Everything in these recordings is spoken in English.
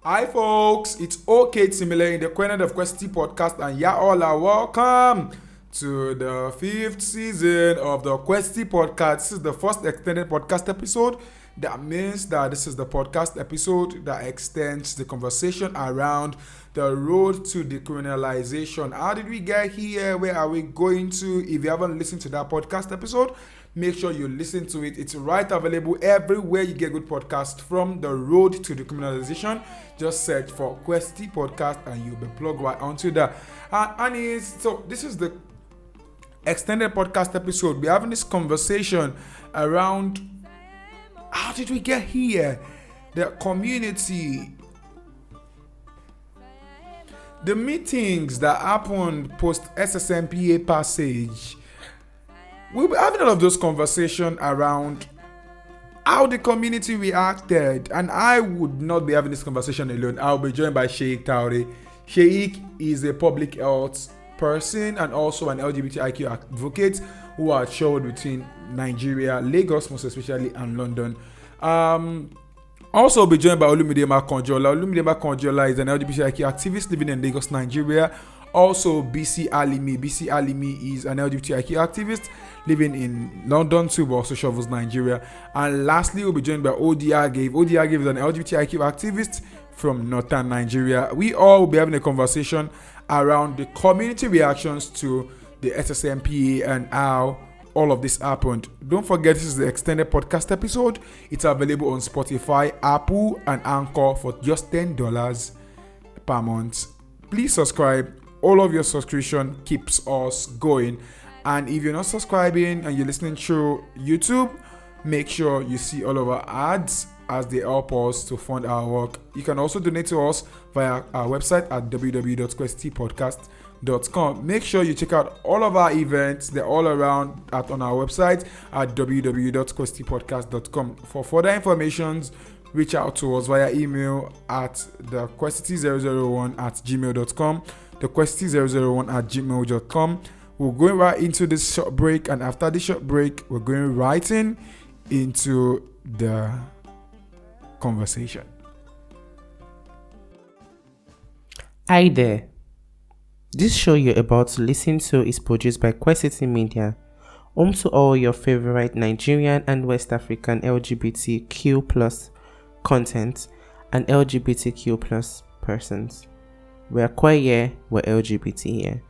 Hi folks, it's okay Timileyin, the QueerNerd of Queercity podcast, and yeah, all are welcome to the 5th season of the Queercity podcast. This is the first extended podcast episode. That means that this is the podcast episode that extends the conversation around the road to decriminalization. How did we get here? Where are we going to? If you haven't listened to that podcast episode, make sure you listen to it. It's right available everywhere you get good podcasts from. The road to decriminalization. Just search for Queercity podcast and you'll be plugged right onto that. So this is the extended podcast episode. We're having this conversation around how did we get here? The community, the meetings that happened post SSMPA passage. We'll be having all of those conversations around how the community reacted, and I would not be having this conversation alone. I'll be joined by Cheikh Traore. Cheikh is a public health person and also an LGBTIQ advocate who are toured between Nigeria, Lagos most especially, and London. Also be joined by Olumide Makanjuola. Olumide Makanjuola is an LGBTIQ activist living in Lagos, Nigeria. Also Bisi Alimi. Bisi Alimi is an LGBTIQ activist living in London too, but also Shovels, Nigeria. And lastly, we'll be joined by Agev. Agev is an LGBTIQ activist from northern Nigeria. We all will be having a conversation around the community reactions to the SSMPA and how all of this happened. Don't forget, this is the extended podcast episode. It's available on Spotify, Apple, and Anchor for just $10 per month. Please subscribe. All of your subscription keeps us going. And if you're not subscribing and you're listening through YouTube, make sure you see all of our ads as they help us to fund our work. You can also donate to us via our website at www.queercitypodcast.com. Make sure you check out all of our events. They're all around on our website at www.queercitypodcast.com. For further information, reach out to us via email at thequeercity001@gmail.com, thequeercity001@gmail.com. We're going right into this short break, and after this short break, we're going right into the conversation. Hi there. This show you're about to listen to is produced by Queercity Media, home to all your favorite Nigerian and West African LGBTQ plus content and LGBTQ plus persons. We're queer here, we're LGBT here.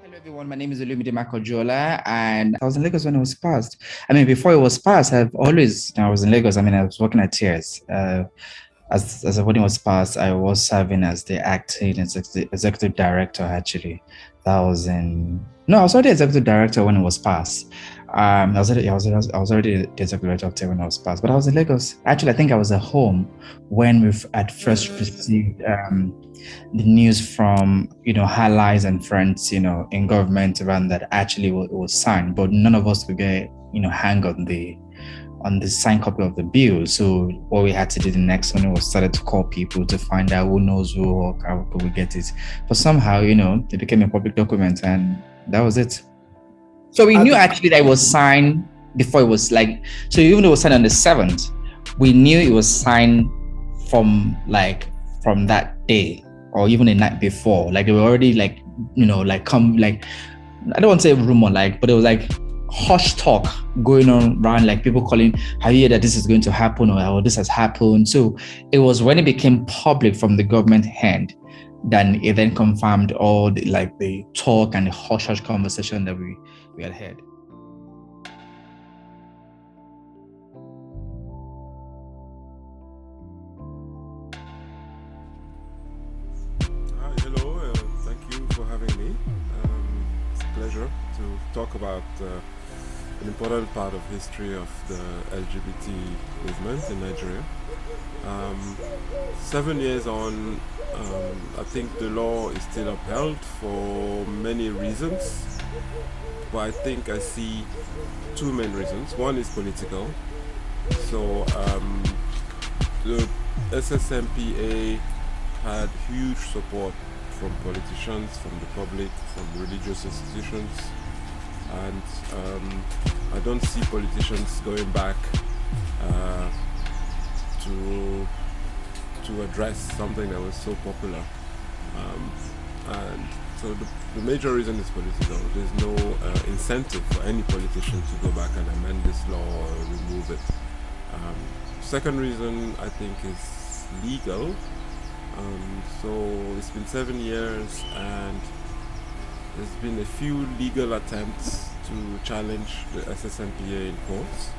Hello everyone, my name is Olumide Makanjuola and I was in Lagos when it was passed. Before it was passed, I was in Lagos. I was working at Tears. As the voting was passed, I was serving as the acting executive director actually. I was already executive director when it was passed. I was already the executive director when I was passed, but I was in Lagos. Actually, I think I was at home when we at first received the news from allies and friends in government around that actually it was signed, but none of us could get hang on the signed copy of the bill. So what we had to do the next one was started to call people to find out who knows who or how could we get it. But somehow it became a public document and that was it. So we knew actually that it was signed before it was so even though it was signed on the 7th, we knew it was signed from that day or even the night before. They were already I don't want to say rumor, but it was hush talk going on around, people calling, have you heard that this is going to happen or this has happened? So it was when it became public from the government hand, then it then confirmed all the talk and the hush conversation that we had had. Hello, thank you for having me. It's a pleasure to talk about an important part of history of the LGBT movement in Nigeria. 7 years on, I think the law is still upheld for many reasons, but I think I see two main reasons. One is political. So the SSMPA had huge support from politicians, from the public, from religious institutions, and I don't see politicians going back to address something that was so popular. And so the major reason is political. There's no incentive for any politician to go back and amend this law or remove it. Second reason, I think, is legal. So it's been 7 years and there's been a few legal attempts to challenge the SSMPA in courts,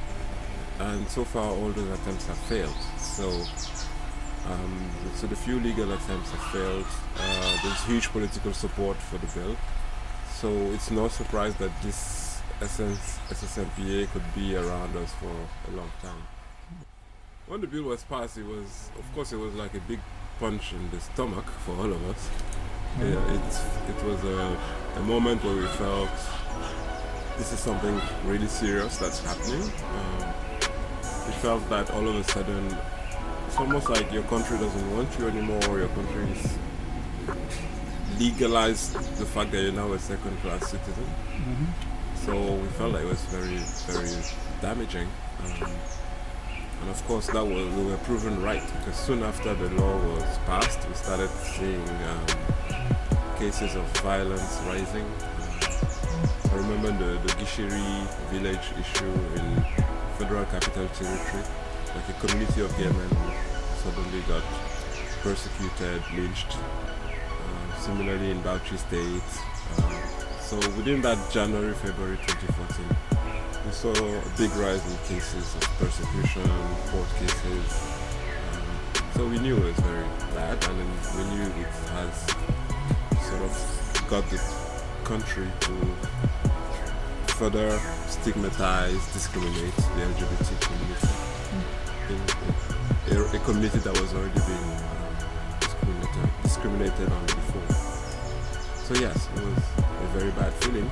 and so far all those attempts have failed. So the few legal attempts have failed. There's huge political support for the bill, so it's no surprise that this SSMPA could be around us for a long time. When the bill was passed, it was like a big punch in the stomach for all of us. It was a moment where we felt this is something really serious that's happening. We felt that all of a sudden it's almost like your country doesn't want you anymore, or your country is legalized the fact that you're now a second-class citizen. So we felt like it was very, very damaging. And of course we were proven right, because soon after the law was passed, we started seeing cases of violence rising. I remember the Gishiri village issue in Federal Capital Territory, like a community of gay men who suddenly got persecuted, lynched. Similarly in Bauchi State. So within that January-February 2014, we saw a big rise in cases of persecution, court cases. So we knew it was very bad, and then we knew it has sort of got the country to further stigmatize, discriminate the LGBT community. In a community that was already being discriminated on before. So yes, it was a very bad feeling.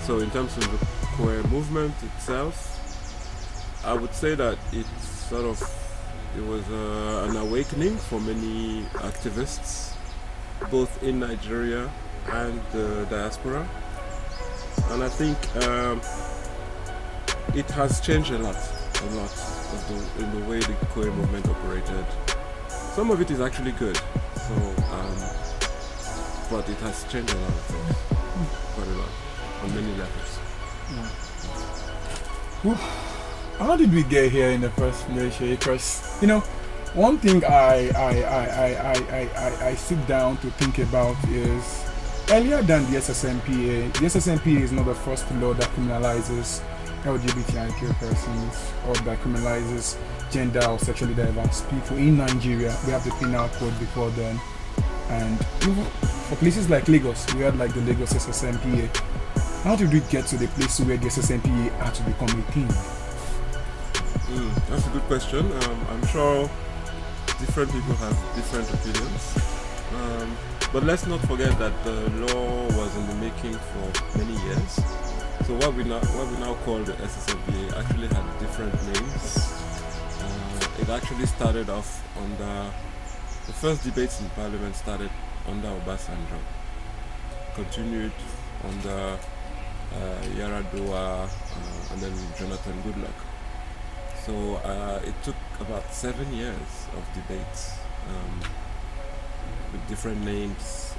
So in terms of the queer movement itself, I would say that it was an awakening for many activists, both in Nigeria and the diaspora. And I think it has changed a lot in the way the queer movement operated. Some of it is actually good, but it has changed a lot of things, quite a lot, on many levels. How did we get here in the first place? Because one thing I sit down to think about is earlier than the SSMPA. The SSMPA is not the first law that criminalizes LGBTIQ persons or that criminalizes gender or sexually diverse people in Nigeria. We have the penal code before then, and even for places like Lagos, we had like the Lagos SSMPA. How did we get to the place where the SSMPA had to become a thing? That's a good question. I'm sure different people have different opinions, but let's not forget that the law was in the making for many years. So what we now call the SSMPA actually had different names. It actually started off under the first debates in Parliament started under Obasanjo, continued under Yaradua, and then Jonathan Goodluck. So it took about 7 years of debates with different names,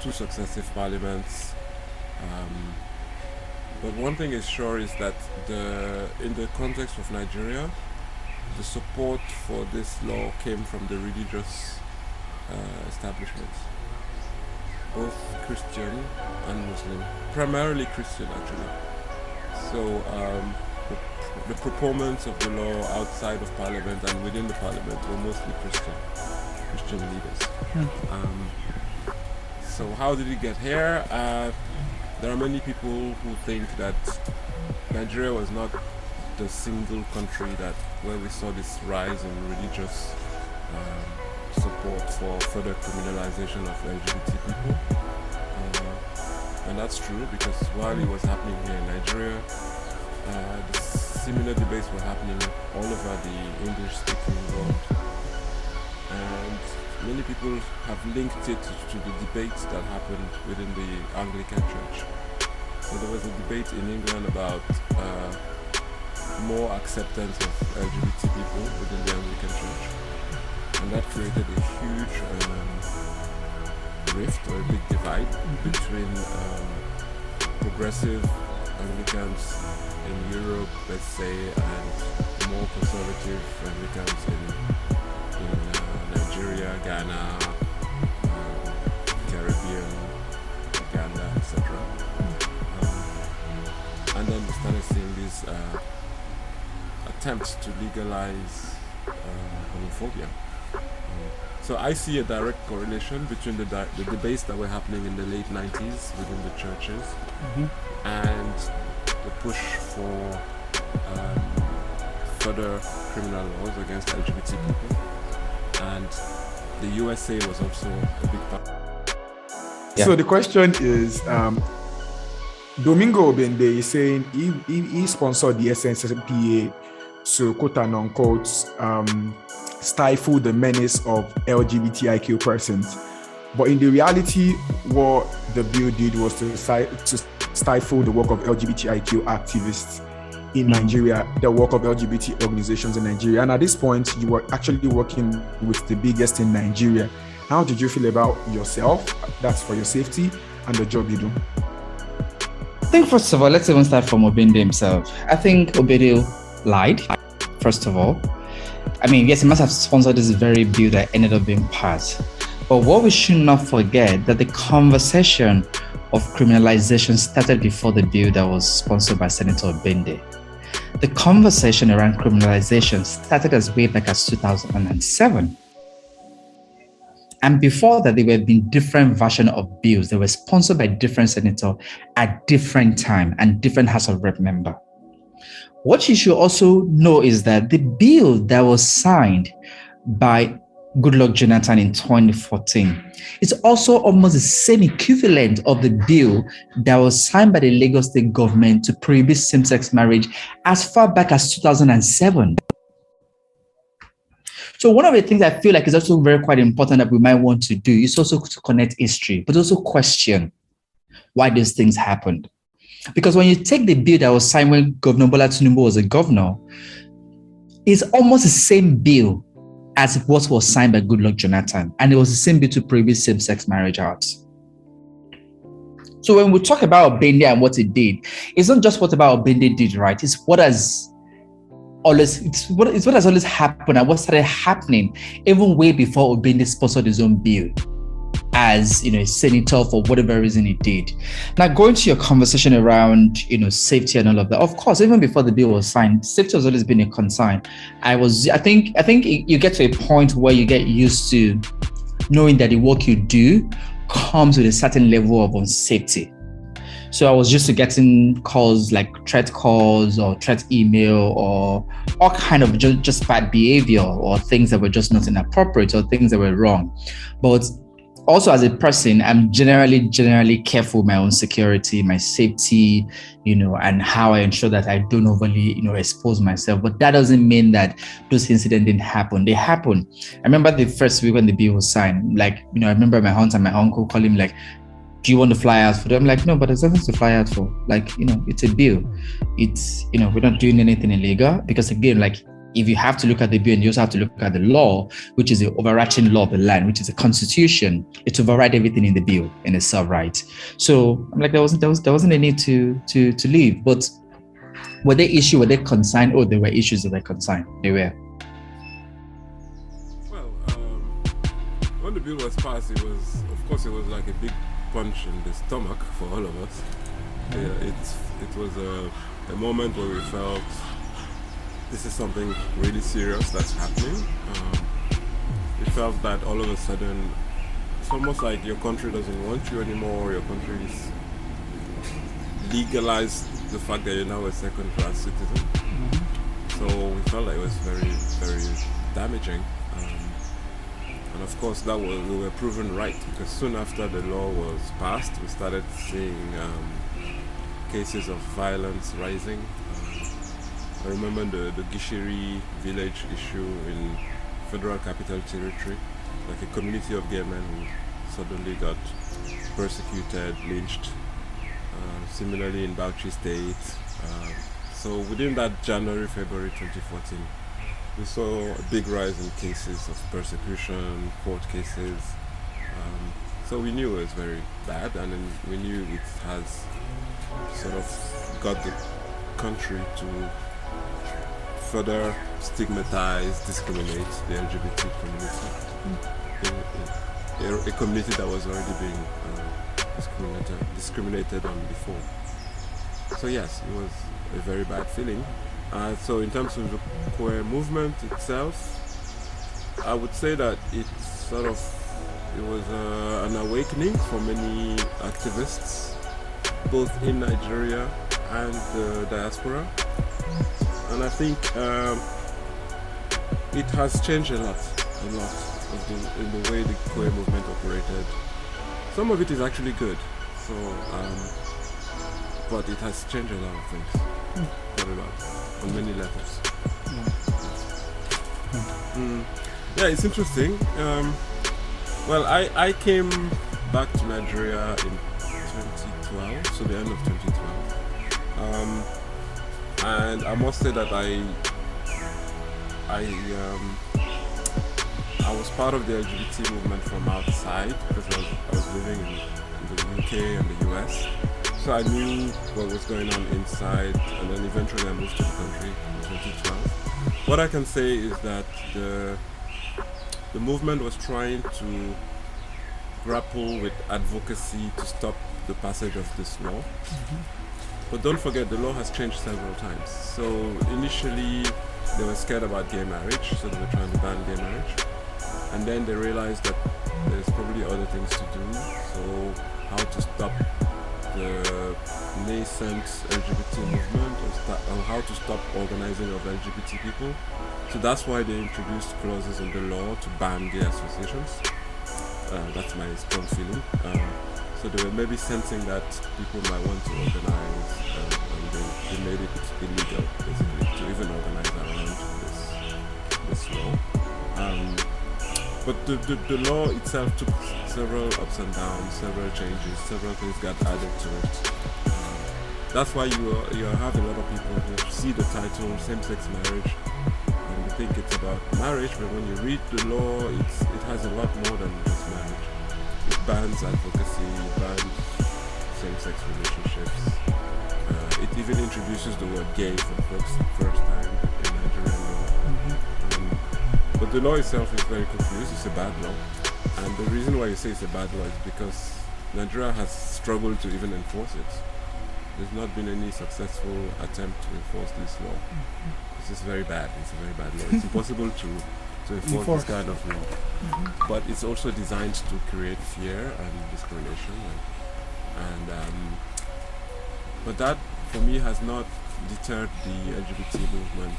2 successive parliaments. But one thing is sure is that in the context of Nigeria, the support for this law came from the religious establishments, both Christian and Muslim, primarily Christian actually. So the proponents of the law outside of Parliament and within the Parliament were mostly Christian leaders. So how did it get here? There are many people who think that Nigeria was not the single country where we saw this rise in religious support for further criminalization of LGBT people. And that's true, because while it was happening here in Nigeria, the similar debates were happening all over the English-speaking world. And many people have linked it to the debates that happened within the Anglican Church. So there was a debate in England about more acceptance of LGBT people within the Anglican Church, and that created a huge rift or a big divide between progressive Anglicans in Europe, let's say, and more conservative Anglicans in Nigeria, Ghana, Caribbean, Uganda, etc. And then we started seeing these attempts to legalize homophobia. So I see a direct correlation between the debates that were happening in the late 90s within the churches and the push for further criminal laws against LGBT people. And the USA was also a big part. Yeah. So the question is, Domingo Obende is saying he sponsored the SSMPA to quote and unquote stifle the menace of LGBTIQ persons. But in the reality, what the bill did was to stifle the work of LGBTIQ activists in Nigeria, the work of LGBT organizations in Nigeria. And at this point, you were actually working with the biggest in Nigeria. How did you feel about yourself? That's for your safety and the job you do. I think, first of all, let's even start from Obende himself. I think Obende lied, first of all. I mean, yes, he must have sponsored this very bill that ended up being passed. But what we should not forget that the conversation of criminalization started before the bill that was sponsored by Senator Obende. The conversation around criminalization started as way back as 2007. And before that, there were been different versions of bills that were sponsored by different senators at different time and different House of Rep member. What you should also know is that the bill that was signed by Goodluck Jonathan in 2014 is also almost the same equivalent of the bill that was signed by the Lagos State government to prohibit same-sex marriage as far back as 2007. So one of the things I feel like is also very quite important that we might want to do is also to connect history, but also question why these things happened. Because when you take the bill that was signed when Governor Bola Tinubu was a governor, it's almost the same bill as what was signed by Goodluck Jonathan. And it was the same bill to prohibit same-sex marriage out. So when we talk about Obende and what it did, it's not just what about Obende did, right? It's what has always happened and what started happening even way before Obende sponsored his own bill as a senator for whatever reason he did. Now, going to your conversation around safety and all of that, of course, even before the bill was signed, safety has always been a concern. I think you get to a point where you get used to knowing that the work you do comes with a certain level of unsafety. So I was used to getting calls like threat calls or threat email or all kind of just bad behavior or things that were just not inappropriate or things that were wrong. But also as a person, I'm generally careful with my own security, my safety, and how I ensure that I don't overly, expose myself. But that doesn't mean that those incidents didn't happen. They happen. I remember the first week when the bill was signed, I remember my aunt and my uncle calling me do you want to fly out for them? I'm like, no, but there's nothing to fly out for. It's a bill. It's, we're not doing anything illegal because again, if you have to look at the bill and you also have to look at the law, which is the overarching law of the land, which is the constitution, it's override everything in the bill in itself, right? So I'm like, there wasn't a need to leave. But were they issues, were they consigned? Oh, there were issues that were consigned. They were. Well, when the bill was passed, it was like a big punch in the stomach for all of us. It was a moment where we felt this is something really serious that's happening. We felt that all of a sudden it's almost like your country doesn't want you anymore. Your country is legalized the fact that you're now a second-class citizen. So we felt like it was very, very damaging. And of course, we were proven right because soon after the law was passed, we started seeing cases of violence rising. I remember the Gishiri village issue in Federal Capital Territory, like a community of gay men who suddenly got persecuted, lynched. Similarly in Bauchi State, So within that January, February 2014, we saw a big rise in cases of persecution, court cases. So we knew it was very bad, and then we knew it has sort of got the country to further stigmatize, discriminate the LGBT community. A community that was already being discriminated on before. So yes, it was a very bad feeling. So in terms of the queer movement itself, I would say that it was an awakening for many activists, both in Nigeria and the diaspora. And I think it has changed a lot in the way the queer movement operated. Some of it is actually good, so but it has changed a lot of things, quite a lot, on many levels. Yeah, it's interesting. Well, I came back to Nigeria in 2012, so the end of 2012, and I must say that I was part of the LGBT movement from outside because I was living in the UK and the US. So I knew what was going on inside, and then eventually I moved to the country in 2012. What I can say is that the movement was trying to grapple with advocacy to stop the passage of this law. But don't forget, the law has changed several times. So initially they were scared about gay marriage, so they were trying to ban gay marriage. And then they realized that there's probably other things to do. So how to stop the nascent LGBT movement, or how to stop organizing of LGBT people. So that's why they introduced clauses in the law to ban gay associations. That's my strong feeling. So they were maybe sensing that people might want to organize, and they made it illegal, basically, to even organize around this law. But the law itself took several ups and downs, several changes, several things got added to it. That's why you have a lot of people who see the title same-sex marriage and they think it's about marriage, but when you read the law, it has a lot more than just marriage. It bans advocacy, it bans same-sex relationships. It even introduces the word gay for the first time in Nigerian law. But the law itself is very confused. It's a bad law. And the reason why you say it's a bad law is because Nigeria has struggled to even enforce it. There's not been any successful attempt to enforce this law. This is very bad. It's a very bad law. It's impossible to enforce this kind of law. But it's also designed to create fear and discrimination. But that, for me, has not deterred the LGBT movement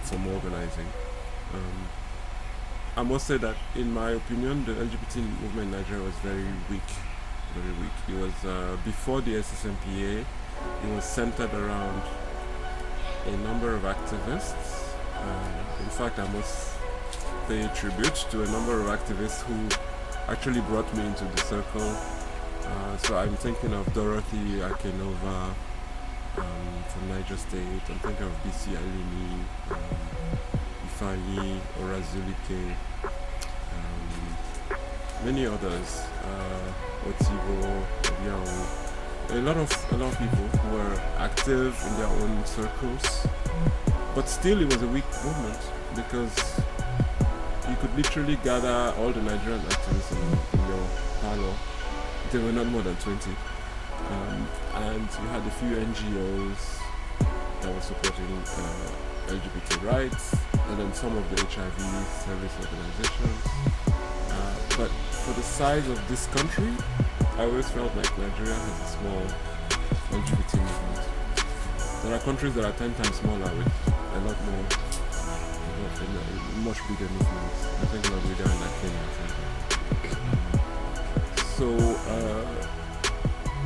from organizing. I must say that, in my opinion, the LGBT movement in Nigeria was very weak. Very weak. It was before the SSMPA. It was centered around a number of activists. In fact, I must pay tribute to a number of activists who actually brought me into the circle. So I'm thinking of Dorothy Akenova from Niger State. I'm thinking of Bisi Alimi, Ifeanyi Orazulike, many others, Otivo, Obiawu. A lot of people who were active in their own circles, but still it was a weak movement because you could literally gather all the Nigerian activists in your parlor. There were not more than 20, and you had a few NGOs that were supporting LGBT rights, and then some of the HIV service organizations. But for the size of this country, I always felt like Nigeria has a small LGBT movement. There are countries that are 10 times smaller with a lot more, much bigger movements. I think of Uganda and Kenya, for example.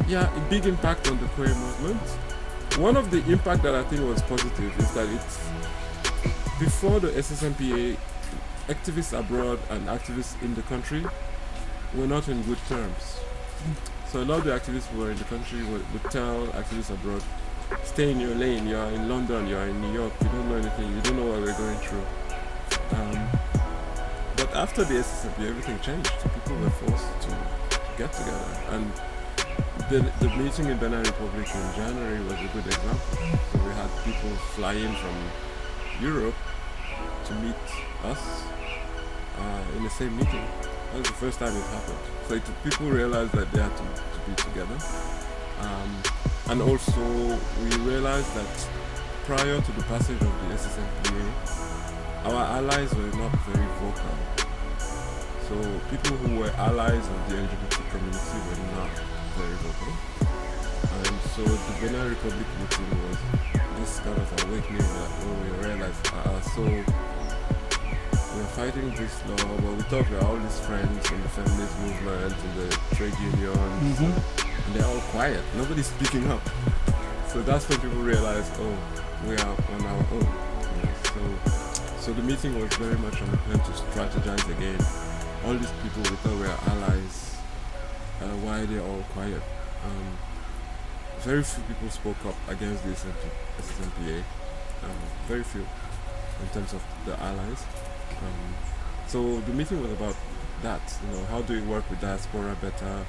Yeah, a big impact on the queer movement. One of the impact that I think was positive is that it's before the SSMPA, activists abroad and activists in the country were not in good terms. So a lot of the activists who were in the country would tell activists abroad, stay in your lane. You are in London, you are in New York, you don't know anything, you don't know what we're going through. But after the SSMPA, everything changed. People were forced to get together. And the meeting in Benin Republic in January was a good example. So we had people fly in from Europe to meet us in the same meeting. That was the first time it happened. So people realized that they had to be together. And also we realized that prior to the passage of the SSMPA, our allies were not very vocal. So people who were allies of the LGBT community were not very vocal. And so the Benin Republic meeting was this kind of awakening that we realized, so we're fighting this law, but we thought we are all these friends in the feminist movement, in the trade unions, and they're all quiet. Nobody's speaking up. So that's when people realized, we are on our own. So the meeting was very much on the plan to strategize again. All these people we thought were allies, why they're all quiet. Very few people spoke up against the SSMPA. Very few in terms of the allies. So the meeting was about that. How do we work with diaspora better?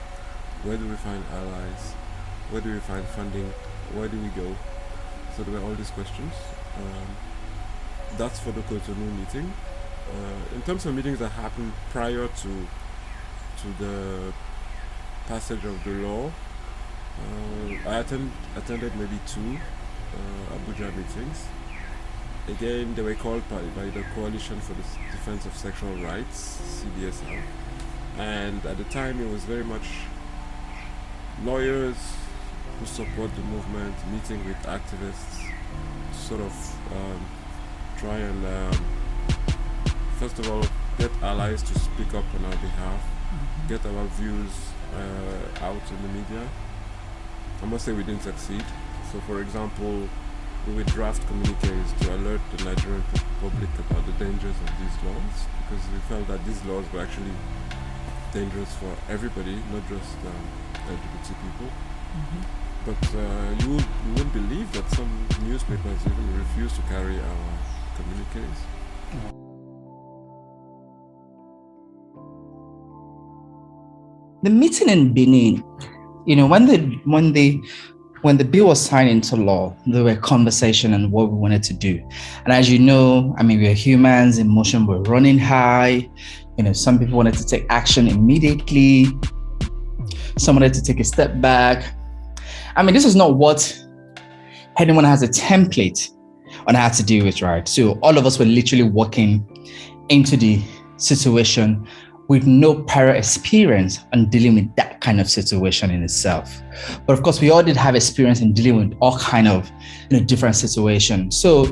Where do we find allies? Where do we find funding? Where do we go? So there were all these questions. That's for the Cotonou meeting. In terms of meetings that happened prior to the passage of the law, I attended maybe 2 Abuja meetings. Again, they were called by the Coalition for the Defense of Sexual Rights, CDSR. And at the time, it was very much lawyers who support the movement, meeting with activists to sort of try and, first of all, get allies to speak up on our behalf, get our views out in the media. I must say we didn't succeed. So, for example, we would draft communiques to alert the Nigerian public about the dangers of these laws, because we felt that these laws were actually dangerous for everybody, not just LGBT people. But you wouldn't believe that some newspapers even refused to carry our communiques. The meeting in Benin, when the bill was signed into law, there were conversation on what we wanted to do. And as you know, we're humans, emotion were running high. Some people wanted to take action immediately. Some wanted to take a step back. This is not what anyone has a template on how to do it, right? So all of us were literally walking into the situation with no prior experience on dealing with that kind of situation in itself. But of course, we all did have experience in dealing with all kind of different situations. So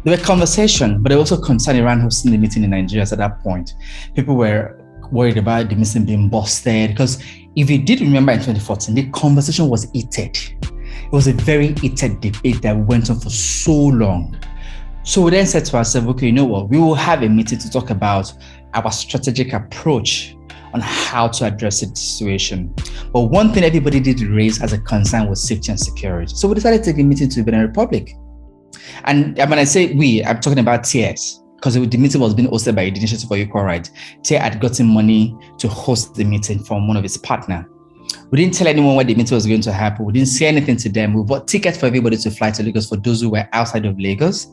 there were conversation, but there was also concern around hosting the meeting in Nigeria at that point. People were worried about the meeting being busted, because if you did remember in 2014, the conversation was heated. It was a very heated debate that went on for so long. So we then said to ourselves, okay, we will have a meeting to talk about our strategic approach on how to address the situation. But one thing everybody did raise as a concern was safety and security. So we decided to take a meeting to Benin Republic. And when I say we, I'm talking about TS, because the meeting was being hosted by the Initiative for Equal Rights. TS had gotten money to host the meeting from one of its partners. We didn't tell anyone where the meeting was going to happen. We didn't say anything to them. We bought tickets for everybody to fly to Lagos for those who were outside of Lagos.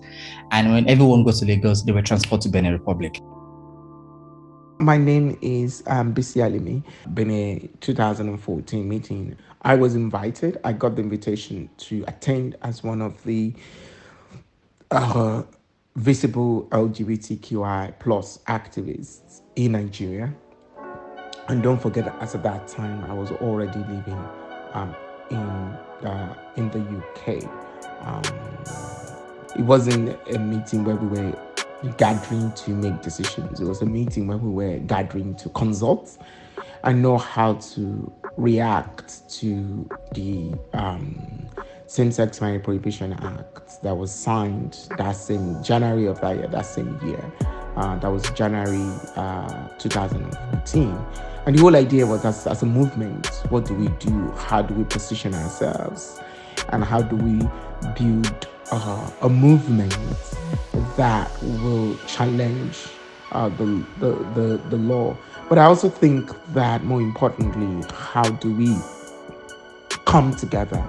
And when everyone goes to Lagos, they were transported to Benin Republic. My name is Bisi Alimi. Benin 2014 meeting. I was invited. I got the invitation to attend as one of the visible LGBTQI plus activists in Nigeria. And don't forget, as at that time, I was already living in the UK. It wasn't a meeting where we were gathering to make decisions. It was a meeting where we were gathering to consult and know how to react to the Same-Sex Marriage Prohibition Act that was signed that same January of that year, that same year. That was January 2014. And the whole idea was, as a movement, what do we do? How do we position ourselves and how do we build a movement that will challenge the law. But I also think that more importantly, how do we come together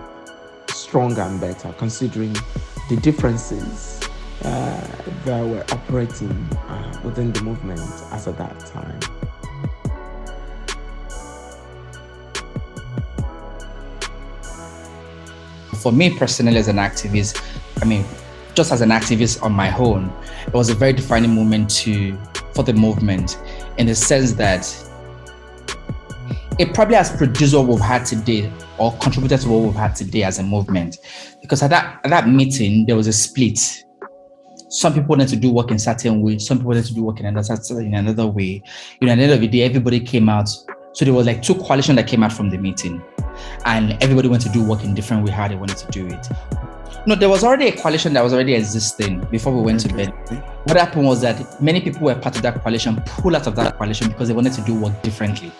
stronger and better, considering the differences that were operating within the movement as at that time. For me personally, as an activist, just as an activist on my own, it was a very defining moment for the movement, in the sense that it probably has produced what we've had today, or contributed to what we've had today as a movement. Because at that meeting, there was a split. Some people wanted to do work in a certain way, some people wanted to do work in another way. At the end of the day, everybody came out. So there was like two coalitions that came out from the meeting, and everybody went to do work in different way how they wanted to do it. No, there was already a coalition that was already existing before we went to bed. What happened was that many people were part of that coalition, pulled out of that coalition because they wanted to do work differently.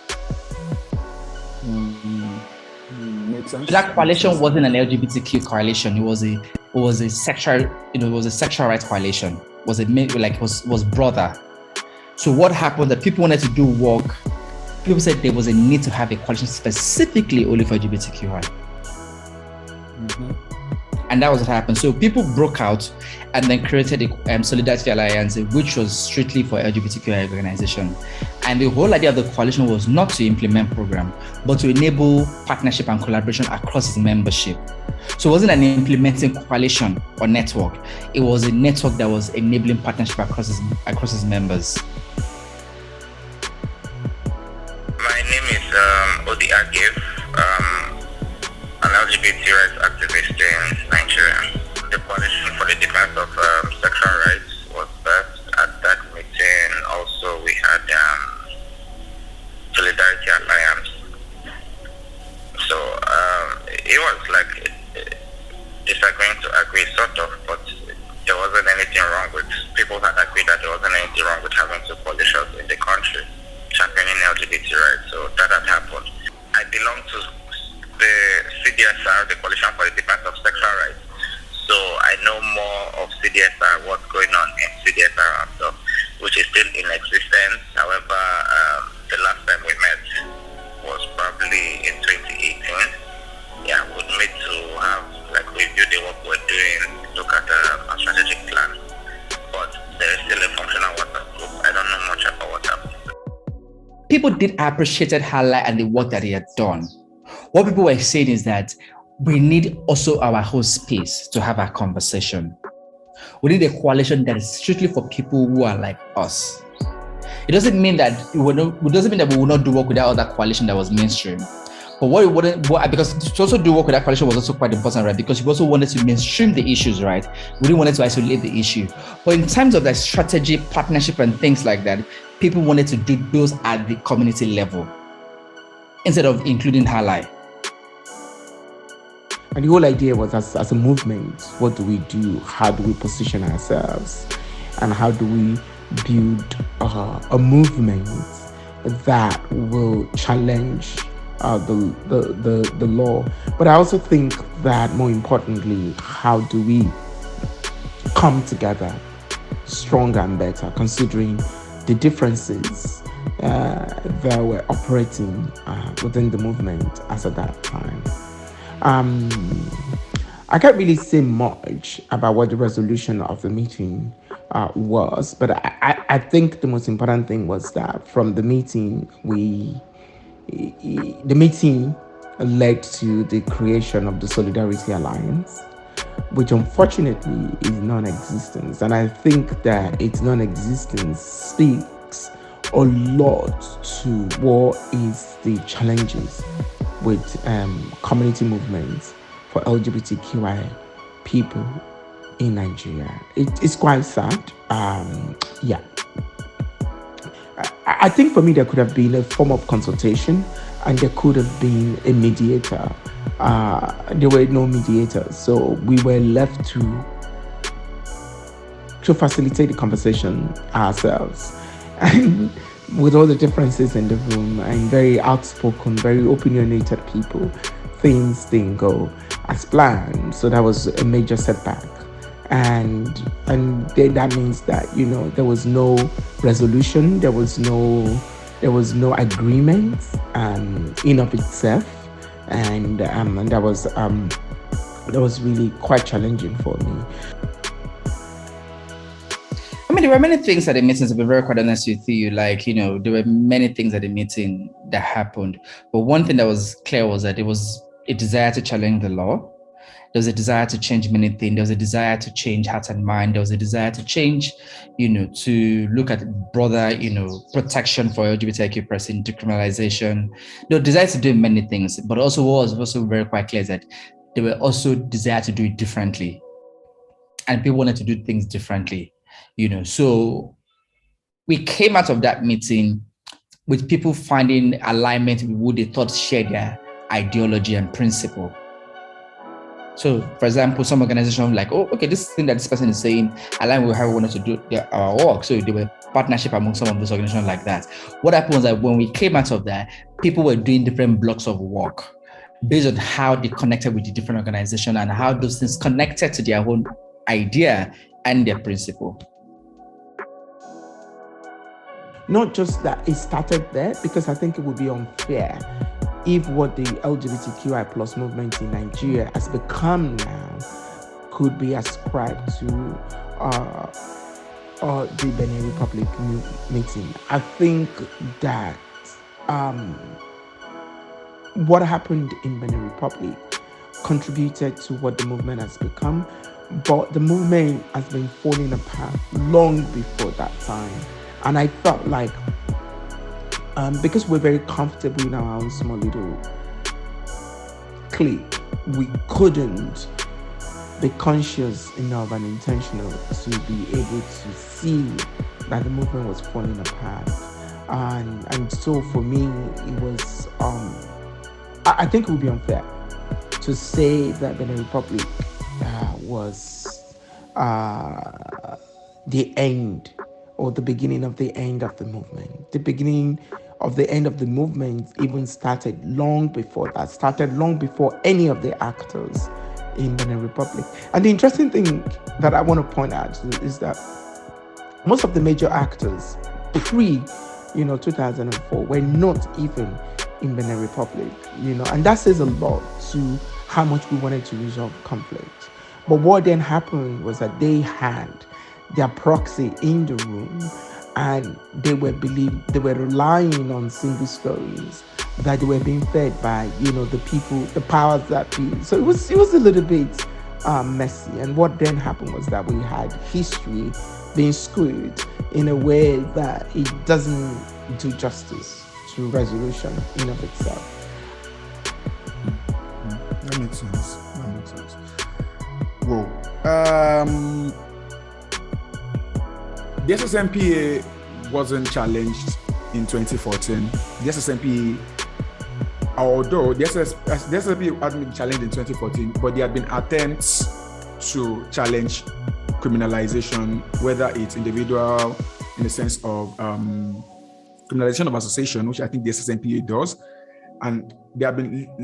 Makes sense. That coalition wasn't an LGBTQ coalition. It was a sexual, it was a sexual rights coalition. Was broader. So what happened that people wanted to do work. People said there was a need to have a coalition specifically only for LGBTQI. And that was what happened. So people broke out and then created a Solidarity Alliance, which was strictly for LGBTQI organization. And the whole idea of the coalition was not to implement program, but to enable partnership and collaboration across its membership. So it wasn't an implementing coalition or network. It was a network that was enabling partnership across its members. My name is Agev, an LGBT rights activist in Nigeria. The coalition for the defense of sexual rights was birthed at that meeting. Also, we had Solidarity Alliance. So it was like disagreeing to agree, sort of, but there wasn't anything wrong with, people had agreed that there wasn't anything wrong with having two coalitions in the country championing LGBT rights. So that had happened. I belong to the CDSR, the Coalition for the Defense of Sexual Rights. So I know more of CDSR, what's going on in CDSR and stuff, which is still in existence. However, the last time we met was probably in 2018. Yeah, we need to have, review the work we're doing, look at a strategic plan. But there is still a functional WhatsApp group. I don't know much about what happened. People did appreciate Hala and the work that he had done. What people were saying is that we need also our whole space to have a conversation. We need a coalition that is strictly for people who are like us. It doesn't mean that we will not do work with that other coalition that was mainstream. But because to also do work with that coalition was also quite important, right? Because we also wanted to mainstream the issues, right? We didn't want to isolate the issue. But in terms of strategy, partnership, and things like that, people wanted to do those at the community level instead of including Halai. And the whole idea was, as a movement, what do we do? How do we position ourselves? And how do we build a movement that will challenge the law? But I also think that more importantly, how do we come together stronger and better, considering the differences that were operating within the movement as at that time. I can't really say much about what the resolution of the meeting was, but I think the most important thing was that from the meeting, the meeting led to the creation of the Solidarity Alliance, which unfortunately is non-existent. And I think that its non-existence speaks a lot to what is the challenges with community movements for LGBTQI people in Nigeria. It's quite sad. I think for me there could have been a form of consultation, and there could have been a mediator. There were no mediators, so we were left to facilitate the conversation ourselves. And with all the differences in the room and very outspoken, very opinionated people, things didn't go as planned. So that was a major setback. And then that means that, there was no resolution, there was no agreement in of itself, and that was really quite challenging for me. I mean, there were many things at the meetings, to be very quite honest with you. Like, there were many things at the meeting that happened. But one thing that was clear was that there was a desire to challenge the law. There was a desire to change many things. There was a desire to change heart and mind. There was a desire to change, to look at broader, protection for LGBTIQ person, decriminalization. There was desire to do many things, but also what was also very quite clear is that there were also desire to do it differently. And people wanted to do things differently, So we came out of that meeting with people finding alignment with who they thought shared their ideology and principle. So, for example, some organizations like, oh, okay, this thing that this person is saying align with how we wanted to do our work. So there were partnership among some of those organizations like that. What happened was that when we came out of that, people were doing different blocks of work based on how they connected with the different organizations and how those things connected to their own idea and their principle. Not just that it started there, because I think it would be unfair if what the LGBTQI plus movement in Nigeria has become now could be ascribed to the Benin Republic meeting. I think that what happened in Benin Republic contributed to what the movement has become, but the movement has been falling apart long before that time. And I felt like because we're very comfortable in our own small little clique, we couldn't be conscious enough and intentional to be able to see that the movement was falling apart. And so for me, it was, I think it would be unfair to say that Benin Republic was the end or the beginning of the end of the movement. The beginning of the end of the movement even started long before that, started long before any of the actors in Benin Republic. And the interesting thing that I want to point out is that most of the major actors pre-2004 were not even in Benin Republic, and that says a lot to how much we wanted to resolve conflict. But what then happened was that they had their proxy in the room, and they were relying on single stories that they were being fed by, the people, the powers that be. So it was a little bit messy. And what then happened was that we had history being screwed in a way that it doesn't do justice to resolution in of itself. That makes sense. Whoa. The SSMPA wasn't challenged in 2014. The SSMPA, although the SSMPA hadn't been challenged in 2014, but there had been attempts to challenge criminalization, whether it's individual in the sense of criminalization of association, which I think the SSMPA does, and there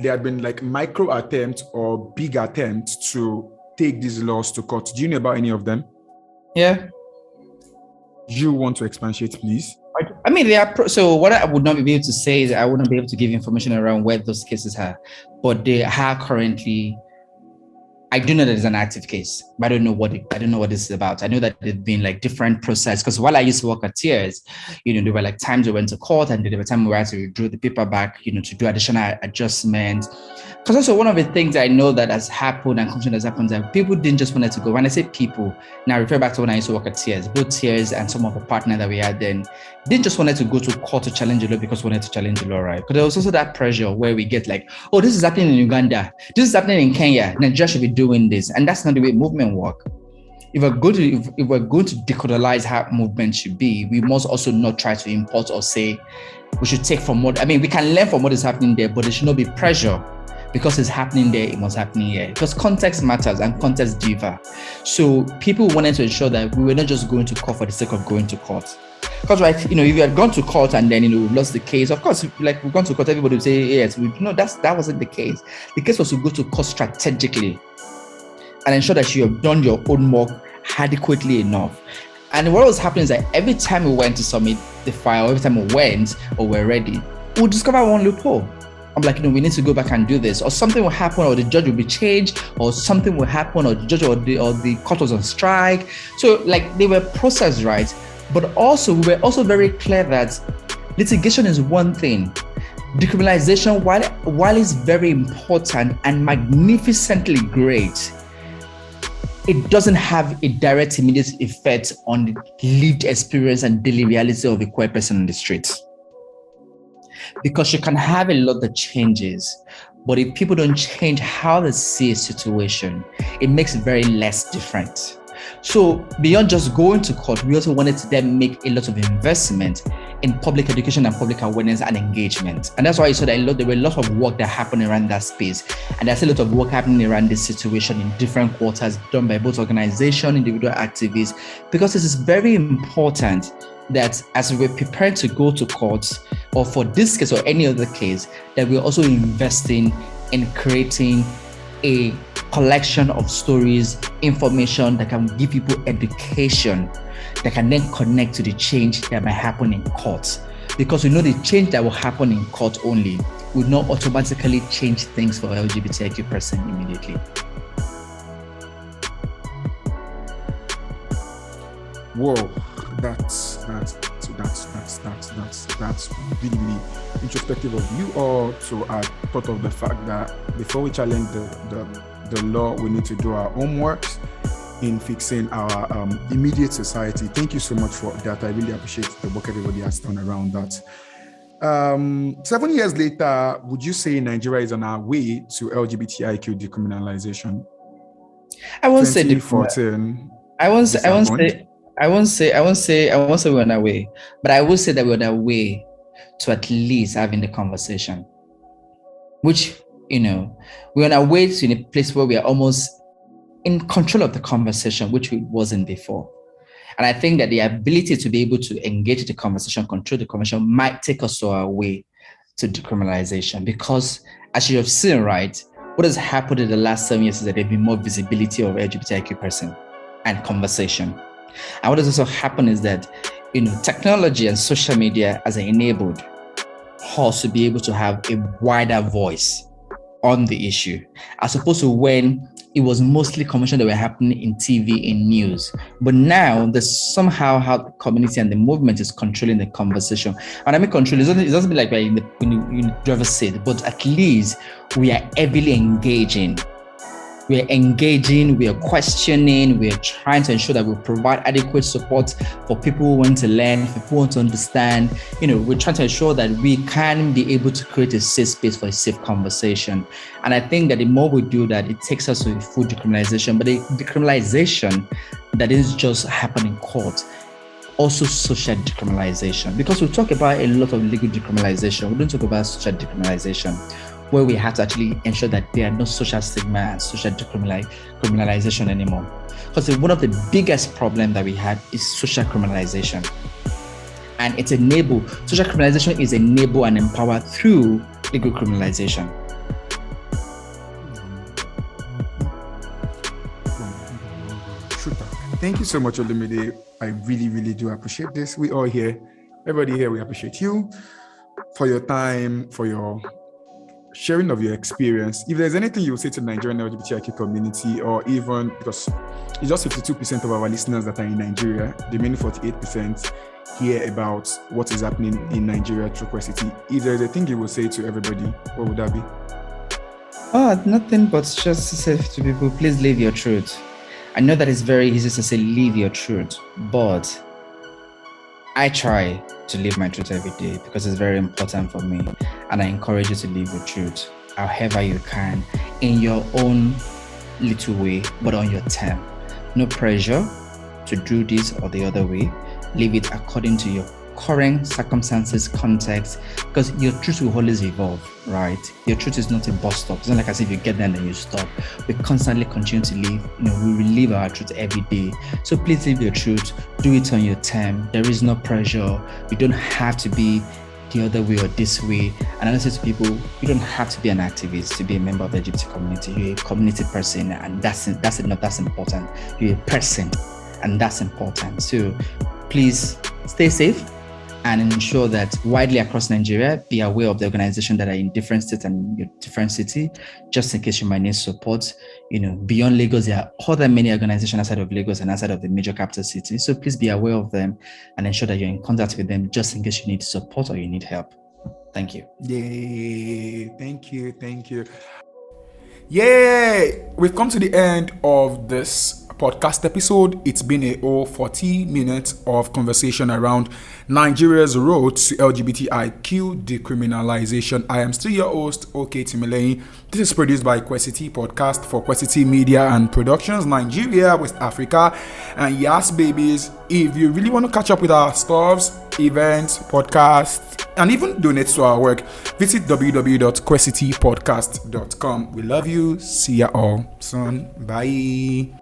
had been like micro attempts or big attempts to take these laws to court. Do you know about any of them? Yeah. You want to expatiate, please? I mean, so what I would not be able to say is I wouldn't be able to give information around where those cases are, but they are currently. I do know that there's an active case, but I don't know what this is about. I know that there's been like different process, because while I used to work at Tears, there were like times we went to court, and there were times we had to withdraw the paper back, to do additional adjustments. Because also one of the things I know that has happened and has happened that people didn't just want to go. When I say people, now I refer back to when I used to work at Tears, both Tears and some of the partners that we had then didn't just wanted to go to court to challenge the law because we wanted to challenge the law, right? Because there was also that pressure where we get like, oh, this is happening in Uganda, this is happening in Kenya, Nigeria should be doing this, and that's not the way movement work. If we're going to decolonize how movement should be, we must also not try to import or say we should take from what. I mean, we can learn from what is happening there, but there should not be pressure because it's happening there, it must happen here. Because context matters and context differ. So people wanted to ensure that we were not just going to court for the sake of going to court. Because, right, if you had gone to court and then, lost the case, of course, like we've gone to court, everybody would say, yes. That wasn't the case. The case was to go to court strategically and ensure that you have done your own work adequately enough. And what was happening is that every time we went to submit the file, every time we went or we're ready, we'll discover one loophole. I'm like, we need to go back and do this, or something will happen, or the judge will be changed, or something will happen, or the judge or the court was on strike. So like they were processed right, but also we were also very clear that litigation is one thing. Decriminalization, while it's very important and magnificently great, it doesn't have a direct immediate effect on the lived experience and daily reality of a queer person on the streets. Because you can have a lot that changes, but if people don't change how they see a situation, it makes it very less different. So beyond just going to court, we also wanted to then make a lot of investment in public education and public awareness and engagement. And that's why you saw that there were a lot of work that happened around that space. And there's a lot of work happening around this situation in different quarters done by both organizations, individual activists, because it is very important that as we're preparing to go to court, or for this case or any other case, that we're also investing in creating a collection of stories, information that can give people education that can then connect to the change that might happen in court. Because we know the change that will happen in court only will not automatically change things for LGBTIQ person immediately. Whoa, that's really, really introspective of you all. So I thought of the fact that before we challenge the law, we need to do our homework in fixing our immediate society. Thank you so much for that. I really appreciate the work everybody has done around that. 7 years later, would you say Nigeria is on our way to LGBTIQ decriminalization? I won't say 2014. I won't say we're on our way, but I will say that we're on our way to at least having the conversation, which, we're on our way to a place where we are almost in control of the conversation, which we wasn't before. And I think that the ability to be able to engage the conversation, control the conversation, might take us to our way to decriminalization. Because as you have seen, right, what has happened in the last 7 years is that there's been more visibility of LGBTIQ person and conversation. And what has also happened is that, technology and social media has enabled us to be able to have a wider voice on the issue, as opposed to when it was mostly conversations that were happening in TV, in news. But now there's somehow how the community and the movement is controlling the conversation. And I mean control, it doesn't be like we're in the driver's seat, but at least we are heavily engaging. We are questioning, we are trying to ensure that we provide adequate support for people who want to learn, for people who want to understand. We're trying to ensure that we can be able to create a safe space for a safe conversation. And I think that the more we do that, it takes us to a full decriminalization, but a decriminalization that is just happening in court, also social decriminalization. Because we talk about a lot of legal decriminalization, we don't talk about social decriminalization, where we have to actually ensure that there are no social stigma and social criminalization anymore. Because one of the biggest problems that we had is social criminalization. And social criminalization is enabled and empowered through legal criminalization. Thank you so much, Olumide. I really, really do appreciate this. We all here, everybody here, we appreciate you for your time, for your sharing of your experience. If there's anything you would say to the Nigerian LGBTIQ community, or even because it's just 52% of our listeners that are in Nigeria, the remaining 48% hear about what is happening in Nigeria through Queercity. If there's a thing you would say to everybody, what would that be? Nothing but just to say to people, please live your truth. I know that it's very easy to say live your truth, but I try to live my truth every day because it's very important for me, and I encourage you to live your truth however you can, in your own little way, but on your term. No pressure to do this or the other way. Live it according to your current circumstances, context, because your truth will always evolve, right? Your truth is not a bus stop. It's not like as if you get there and then you stop. We constantly continue to live. We relive our truth every day. So please live your truth. Do it on your term. There is no pressure. You don't have to be the other way or this way. And I say to people, you don't have to be an activist to be a member of the LGBT community. You're a community person, and that's enough. That's important. You're a person, and that's important. So please stay safe and ensure that widely across Nigeria, be aware of the organizations that are in different states and your different city, just in case you might need support. Beyond Lagos, there are other many organizations outside of Lagos and outside of the major capital cities. So please be aware of them and ensure that you're in contact with them just in case you need support or you need help. Thank you. Yay. Thank you. Yay! We've come to the end of this podcast episode. It's been a whole 40 minutes of conversation around Nigeria's road to LGBTIQ decriminalization. I am still your host, Timileyin. This is produced by Queercity podcast for Queercity Media and Productions, Nigeria, West Africa. And yes, babies, if you really want to catch up with our stuffs, events, podcasts, and even donate to our work, visit www.queercitypodcast.com. We love you. See ya all soon. Bye.